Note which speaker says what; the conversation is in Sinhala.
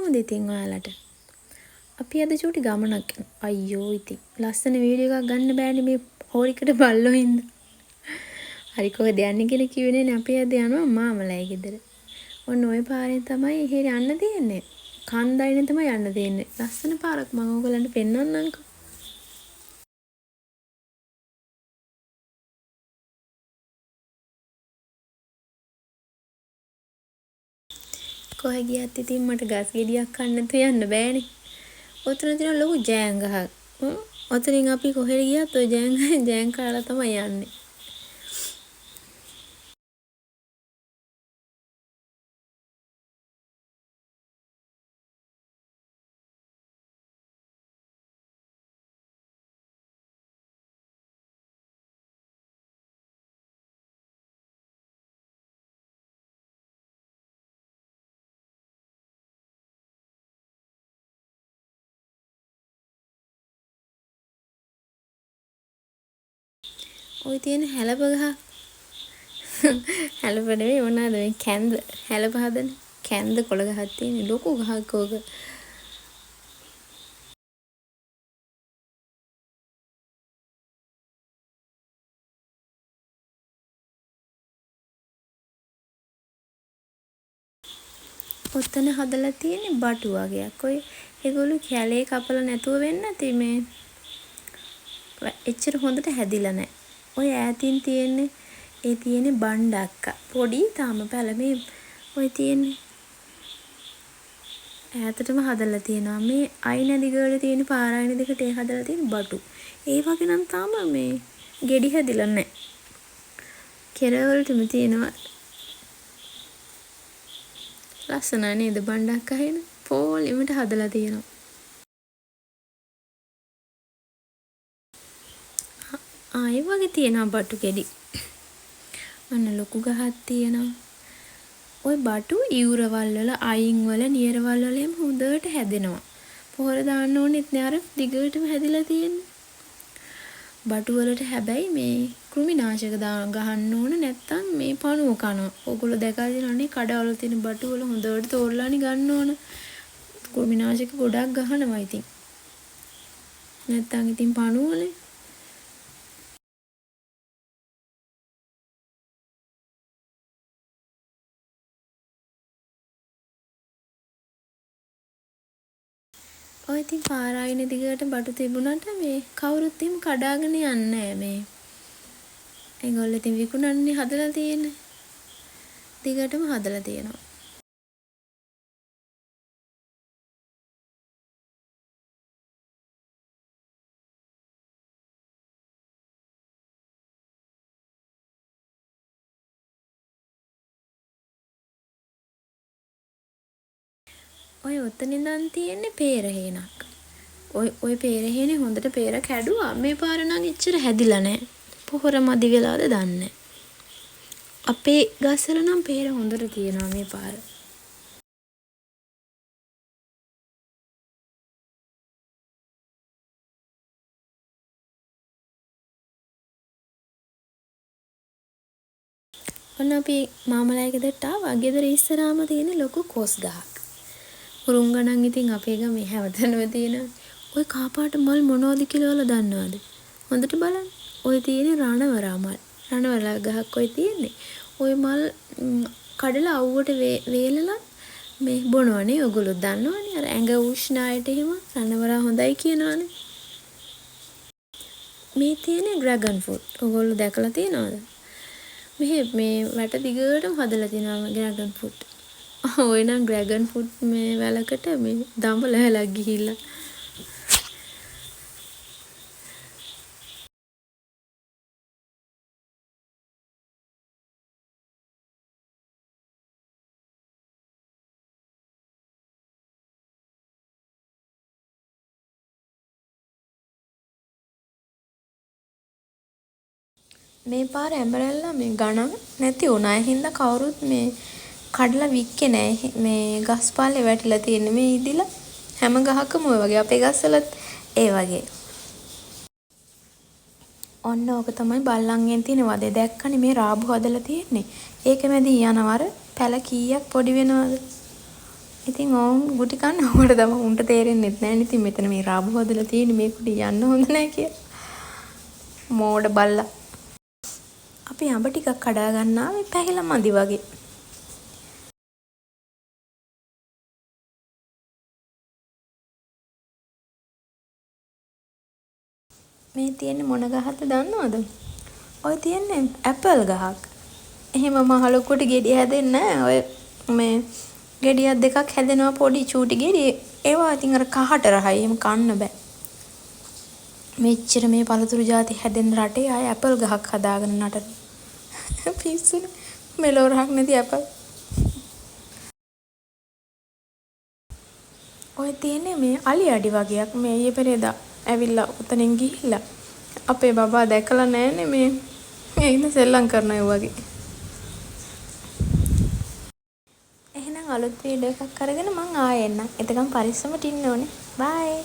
Speaker 1: කොහොමද ඉතින් ඔයාලට? අපි අද චූටි ගමනක් යනවා. අයියෝ ඉතින් ලස්සන වීඩියෝ එකක් ගන්න බෑනේ මේ හෝරිකට බල්ලෝ හින්දා. හරි කොහෙද යන්නේ කියලා කිව්වේ නේ. අපි අද යනවා මාමලයි ගෙදර. ඔන්න ওই පාරෙන් තමයි එහෙර යන්න තියෙන්නේ. කන්දයිනේ තමයි යන්න තියෙන්නේ. ලස්සන පාරක් මම ඕගලන්ට පෙන්වන්නම්කෝ. කොහෙ ගියත් ඉතින් මට ගස් ගෙඩියක් කන්න නැතුව යන්න බෑනේ. ඔතන තියෙන ලොකු ජෑන් ගහක්. ඔතනින් අපි කොහෙට ගියත් ඔය ජෑන් කාලා තමයි යන්නේ. ওই තියෙන හැලප ගහ. හැලප නෙවෙයි මොනවාද මේ කැන්ද. හැලප හදන කැන්ද කොළ ගහක් තියෙන ලොකු ගහක් ඕක. ඔතන හදලා තියෙන්නේ බටු වගේක්. ඔය ඒගොල්ලෝ කැලේ කපලා නැතුව වෙන්න ඇති මේ එච්චර හොඳට හැදිලා නැහැ. ඔය ඈතින් තියෙන්නේ ඒ තියෙන්නේ බණ්ඩක්ක. පොඩි තාම පැල මේ ඔය තියෙන්නේ ඈතටම හදලා තියෙනවා. මේ අයින දිගට තියෙන පාරායන දෙකට ඒ හදලා තියෙන බටු. ඒ වගේ නම් තාම මේ ගෙඩි හැදිලා නැහැ. කෙරවලටම තියෙනවා. ලස්සනයි නේද බණ්ඩක්ක හේන? පොලිමට හදලා තියෙනවා. ආයෙ වගේ තියෙනවා බටු ගෙඩි. අන්න ලොකු ගහක් තියෙනවා. ওই බටු ඉවුරවල් වල අයින් වල නියරවල් වල එම් හොඳට හැදෙනවා. පොහොර දාන්න ඕනෙත් නෑ අර දිගටම හැදිලා තියෙන්නේ. බටු වලට හැබැයි මේ කෘමිනාශක ගහන්න ඕන නැත්තම් මේ පණුව කනවා. ඕගොල්ලෝ දැකලා තියෙනවනේ කඩවල තියෙන බටු වල හොඳට තෝරලානේ ගන්න ඕන. කෘමිනාශක ගොඩක් ගහනවා ඉතින්. නැත්තම් ඉතින් පණුවනේ. ඔය ඉතින් පාරායින දිගට බටු තිබුණාට මේ කවුරුත් එහෙම කඩාගෙන යන්නේ නැහැ මේ. ඒගොල්ලෝ ඉතින් විකුණන්නේ හදලා තියෙන්නේ. දිගටම හදලා තියෙනවා. ඔය ඔතන ඉඳන් තියෙන්නේ peer හේනක්. ඔය peer හේනේ හොඳට peer කැඩුවා. මේ පාර නම් එච්චර හැදිලා නැහැ. පොහොර මදි වෙලාද දන්නේ. අපේ ගස්වල නම් peer හොඳට තියෙනවා මේ පාර. ඔන්න අපි මාමලයි ගෙදරට ආවා. ගෙදර ඉස්සරහාම තියෙන ලොකු කොස් ගහක්. උරුංගණන් ඉතින් අපේ ගමේ හැවතැනම තියෙනවා. ඔය කාපාට මල් මොනවද කියලා ඔයාලා දන්නවද? හොඳට බලන්න. ඔය තියෙන්නේ රණවරා මල්. රණවරා ගහක් ඔය තියෙන්නේ. ඔය මල් කඩලා අවුවට වේලලා මේ බොනවනේ. ඔයගොල්ලෝ දන්නවනේ. අර ඇඟ උෂ්ණායට එහෙම රණවරා හොඳයි කියනවනේ. මේ තියෙන්නේ ඩ්‍රැගන් ෆෘට්. ඔයගොල්ලෝ දැකලා තියෙනවද? මේ වැට දිගටම හදලා තියෙනවා ඩ්‍රැගන් ෆෘට්. ඔය නම් ඩ්‍රැගන් ෆෘට් මේ වැලකට මේ දඹල හැලක් ගිහිල්ලා. මේ පාර ඇඹරල්ලා මේ ගණන් නැති වුණා. ඒ හින්දා කවුරුත් මේ කඩලා වික්කේ නැහැ. මේ ගස් පාලේ වැටිලා තියෙන්නේ මේ ඉදිලා හැම ගහකම ඔය වගේ අපේ ගස්වලත් ඒ වගේ. ඔන්න ඕක තමයි බල්ලන්ගෙන් තියෙන වදේ. දැක්කනේ මේ රාබු හදලා තියෙන්නේ. ඒක මැදින් යනවර පැල කීයක් පොඩි වෙනවද? ඉතින් ඕම් ගුටි කන්න ඕකට තමයි උන්ට තේරෙන්නේ නැහැ. ඉතින් මෙතන මේ රාබු හදලා තියෙන්නේ මේ කුටි යන්න හොඳ නැහැ කියලා. මෝඩ බල්ලා. අපි අඹ ටිකක් කඩා ගන්නා මේ පැහිලා මදි වගේ. මේ තියෙන්නේ මොන ගහක්ද දන්නවද? ඔය තියෙන්නේ ඇපල් ගහක්. එහෙම මහ ලොකුට ගෙඩි හැදෙන්නේ නැහැ. ඔය මේ ගෙඩියක් දෙකක් හැදෙනවා පොඩි චූටි ගෙඩි. ඒවා ඉතින් අර කහට රහයි. එහෙම කන්න බෑ. මෙච්චර මේ පළතුරු ಜಾති හැදෙන රටේ ආය ඇපල් ගහක් හදාගෙන නටන. පිස්සුනේ. මෙලෝ රහක් නැති ඇපල්. ඔය තියෙන්නේ මේ අලි අඩි වගේක්. මේ ඊයේ පෙරේදා ඇවිල්ලා උතනින් ගිහිල්ලා අපේ බබා දැකලා නැහනේ මේ ඉන්න සෙල්ලම් කරන අය වගේ. එහෙනම් අලුත් වීඩියෝ එකක් අරගෙන මං ආයෙ එන්නම්. එතකන් පරිස්සමට ඉන්න ඕනේ. බයි.